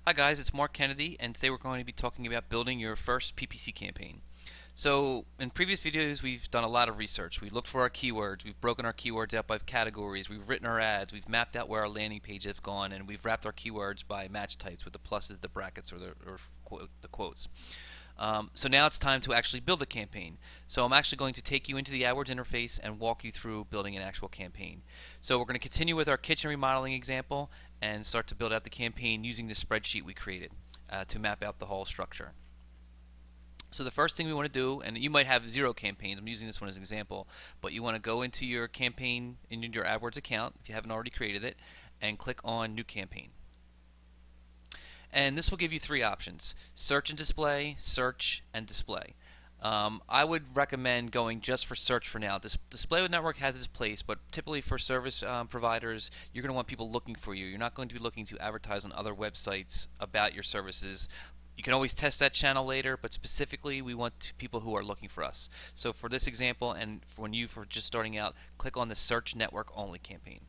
Hi guys, it's Mark Kennedy, and today we're going to be talking about building your first PPC campaign. So, in previous videos, we've done a lot of research. We looked for our keywords, we've broken our keywords out by categories, we've written our ads, we've mapped out where our landing page has gone, and we've wrapped our keywords by match types with the pluses, the brackets, or the quotes. So now it's time to actually build the campaign. So I'm actually going to take you into the AdWords interface and walk you through building an actual campaign. So we're going to continue with our kitchen remodeling example and start to build out the campaign using the spreadsheet we created to map out the whole structure. So the first thing we want to do, and you might have 0 campaigns, I'm using this one as an example, but you want to go into your campaign in your AdWords account if you haven't already created it and click on New Campaign. And this will give you 3 options: search and display, search, and display. I would recommend going just for search for now. Display network has its place, but typically for service providers, you're going to want people looking for you. You're not going to be looking to advertise on other websites about your services. You can always test that channel later, but specifically we want people who are looking for us. So for this example, and for when you for just starting out, click on the search network only campaign.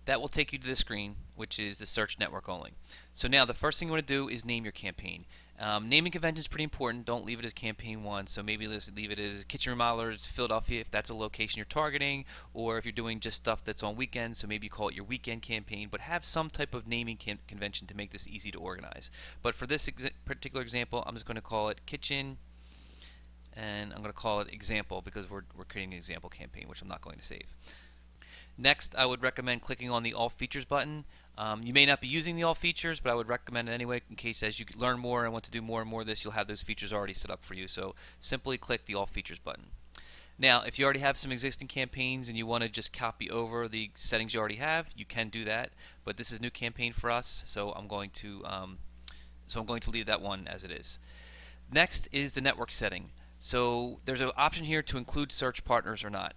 That will take you to the screen, which is the search network only. So now the first thing you want to do is name your campaign. Naming convention is pretty important. Don't leave it as campaign 1. So maybe let's leave it as Kitchen Remodelers Philadelphia if that's a location you're targeting, or if you're doing just stuff that's on weekends, so maybe you call it your weekend campaign, but have some type of naming convention to make this easy to organize. But for this particular example, I'm just going to call it Kitchen, and I'm going to call it Example because we're creating an example campaign, which I'm not going to save. Next, I would recommend clicking on the All Features button. You may not be using the All Features, but I would recommend it anyway in case as you learn more and want to do more and more of this, you'll have those features already set up for you. So simply click the All Features button. Now, if you already have some existing campaigns and you want to just copy over the settings you already have, you can do that. But this is a new campaign for us, so I'm going to leave that one as it is. Next is the network setting. So there's an option here to include search partners or not.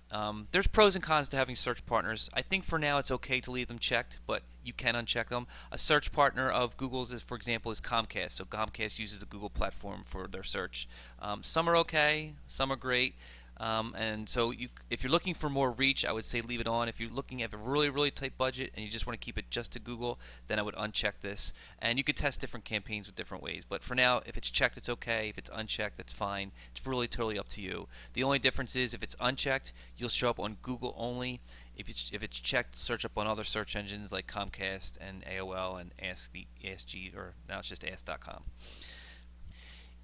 There's pros and cons to having search partners. I think for now it's okay to leave them checked, but you can uncheck them. A search partner of Google's, for example, is Comcast. So Comcast uses the Google platform for their search. Some are okay, some are great. And so if you're looking for more reach, I would say leave it on. If you're looking at a really, really tight budget and you just want to keep it just to Google, then I would uncheck this. And you could test different campaigns with different ways. But for now, if it's checked, it's okay. If it's unchecked, that's fine. It's really totally up to you. The only difference is if it's unchecked, you'll show up on Google only. If it's checked, search up on other search engines like Comcast and AOL and AskG, or now it's just Ask.com.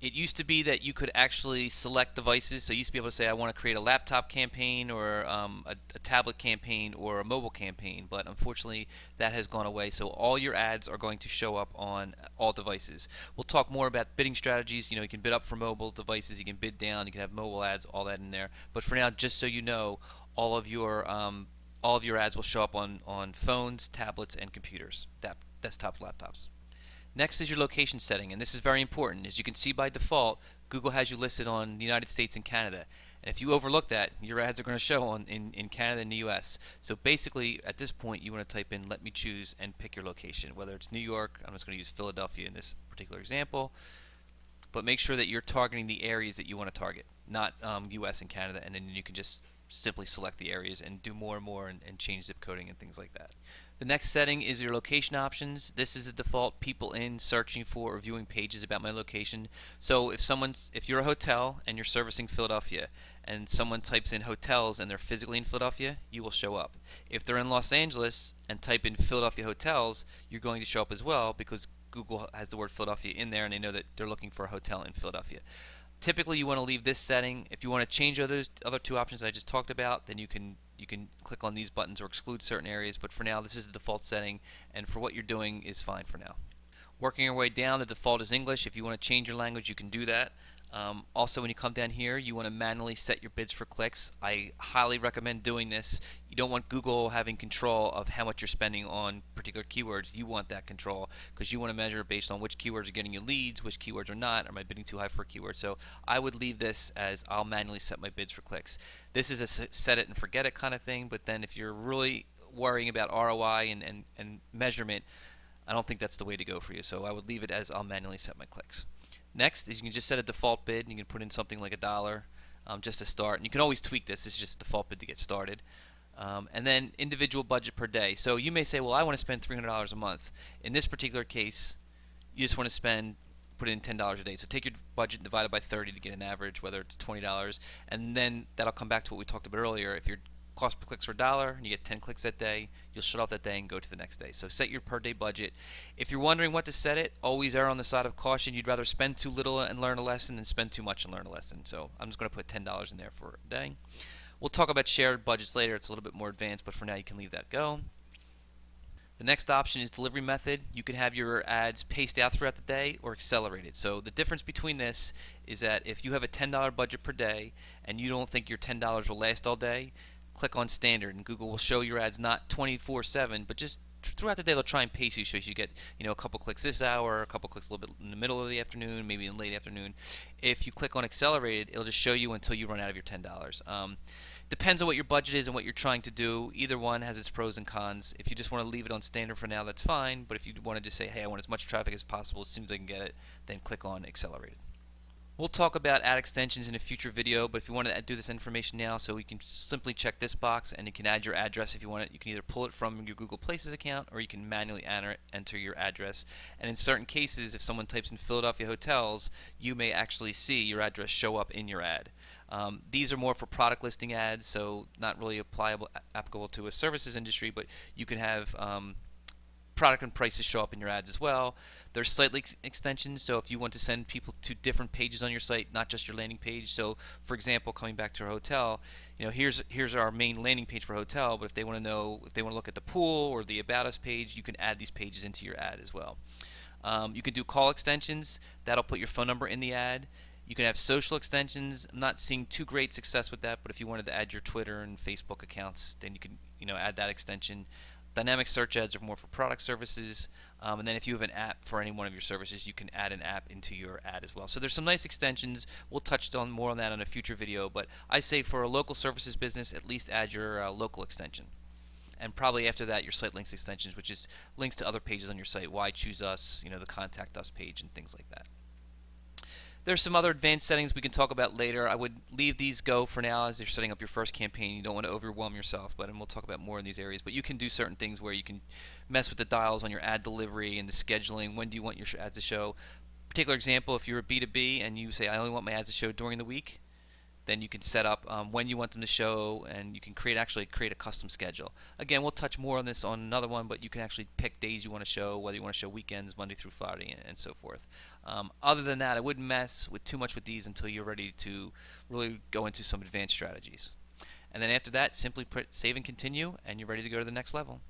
It used to be that you could actually select devices. So you used to be able to say, I want to create a laptop campaign or a tablet campaign or a mobile campaign, but unfortunately that has gone away. So all your ads are going to show up on all devices. We'll talk more about bidding strategies. You can bid up for mobile devices, you can bid down, you can have mobile ads, all that in there. But for now, just so you know, all of your ads will show up on phones, tablets, and computers, desktop, laptops. Next is your location setting, and this is very important. As you can see by default, Google has you listed on the United States and Canada. And if you overlook that, your ads are going to show in Canada and the US. So basically, at this point, you want to type in let me choose and pick your location, whether it's New York. I'm just going to use Philadelphia in this particular example. But make sure that you're targeting the areas that you want to target, not US and Canada, and then you can just simply select the areas and do more and more and change zip coding and things like that. The next setting is your location options. This is the default people in searching for or viewing pages about my location. So if you're a hotel and you're servicing Philadelphia and someone types in hotels and they're physically in Philadelphia, you will show up. If they're in Los Angeles and type in Philadelphia hotels, you're going to show up as well because Google has the word Philadelphia in there and they know that they're looking for a hotel in Philadelphia. Typically you want to leave this setting. If you want to change those other 2 options I just talked about, then you can click on these buttons or exclude certain areas, but for now this is the default setting, and for what you're doing is fine for now. Working your way down, the default is English. If you want to change your language, you can do that. Also, when you come down here, you want to manually set your bids for clicks. I highly recommend doing this. You don't want Google having control of how much you're spending on particular keywords. You want that control because you want to measure based on which keywords are getting you leads, which keywords are not. Am I bidding too high for a keyword? So I would leave this as I'll manually set my bids for clicks. This is a set it and forget it kind of thing, but then if you're really worrying about ROI and measurement, I don't think that's the way to go for you. So I would leave it as I'll manually set my clicks. Next is you can just set a default bid, and you can put in something like $1 just to start. And you can always tweak this. It's just a default bid to get started. And then individual budget per day. So you may say, well, I want to spend $300 a month. In this particular case, you just want to put in $10 a day. So take your budget and divide it by 30 to get an average, whether it's $20, and then that'll come back to what we talked about earlier. If your cost per clicks are $1 and you get 10 clicks that day, you'll shut off that day and go to the next day. So set your per day budget. If you're wondering what to set it, always err on the side of caution. You'd rather spend too little and learn a lesson than spend too much and learn a lesson. So I'm just going to put $10 in there for a day. We'll talk about shared budgets later. It's a little bit more advanced, but for now you can leave that go. The next option is delivery method. You can have your ads paced out throughout the day or accelerated. So the difference between this is that if you have a $10 budget per day and you don't think your $10 will last all day, click on standard and Google will show your ads not 24/7, but just throughout the day they'll try and pace you so you get a couple clicks this hour, a couple clicks a little bit in the middle of the afternoon, maybe in late afternoon. If you click on accelerated, it'll just show you until you run out of your $10. Depends on what your budget is and what you're trying to do. Either one has its pros and cons. If you just want to leave it on standard for now, that's fine. But if you want to just say, hey, I want as much traffic as possible as soon as I can get it, then click on accelerated. We'll talk about ad extensions in a future video, but if you want to do this information now, so you can simply check this box and you can add your address if you want it. You can either pull it from your Google Places account or you can manually enter your address. And in certain cases, if someone types in Philadelphia hotels, you may actually see your address show up in your ad. These are more for product listing ads, so not really applicable to a services industry, but you can have product and prices show up in your ads as well. There's site extensions, so if you want to send people to different pages on your site, not just your landing page. So, for example, coming back to our hotel, here's our main landing page for hotel. But if they want to look at the pool or the About Us page, you can add these pages into your ad as well. You can do call extensions. That'll put your phone number in the ad. You can have social extensions. I'm not seeing too great success with that, but if you wanted to add your Twitter and Facebook accounts, then you can add that extension. Dynamic search ads are more for product services, and then if you have an app for any one of your services, you can add an app into your ad as well. So there's some nice extensions. We'll touch on more on that in a future video, but I say for a local services business, at least add your local extension. And probably after that, your site links extensions, which is links to other pages on your site. Why choose us, the contact us page and things like that. There's some other advanced settings we can talk about later. I would leave these go for now as you're setting up your first campaign. You don't want to overwhelm yourself, and we'll talk about more in these areas. But you can do certain things where you can mess with the dials on your ad delivery and the scheduling. When do you want your ads to show? Particular example, if you're a B2B and you say, I only want my ads to show during the week, then you can set up when you want them to show, and you can actually create a custom schedule. Again, we'll touch more on this on another one, but you can actually pick days you want to show, whether you want to show weekends, Monday through Friday, and so forth. Other than that, I wouldn't mess with too much with these until you're ready to really go into some advanced strategies. And then after that, simply save and continue, and you're ready to go to the next level.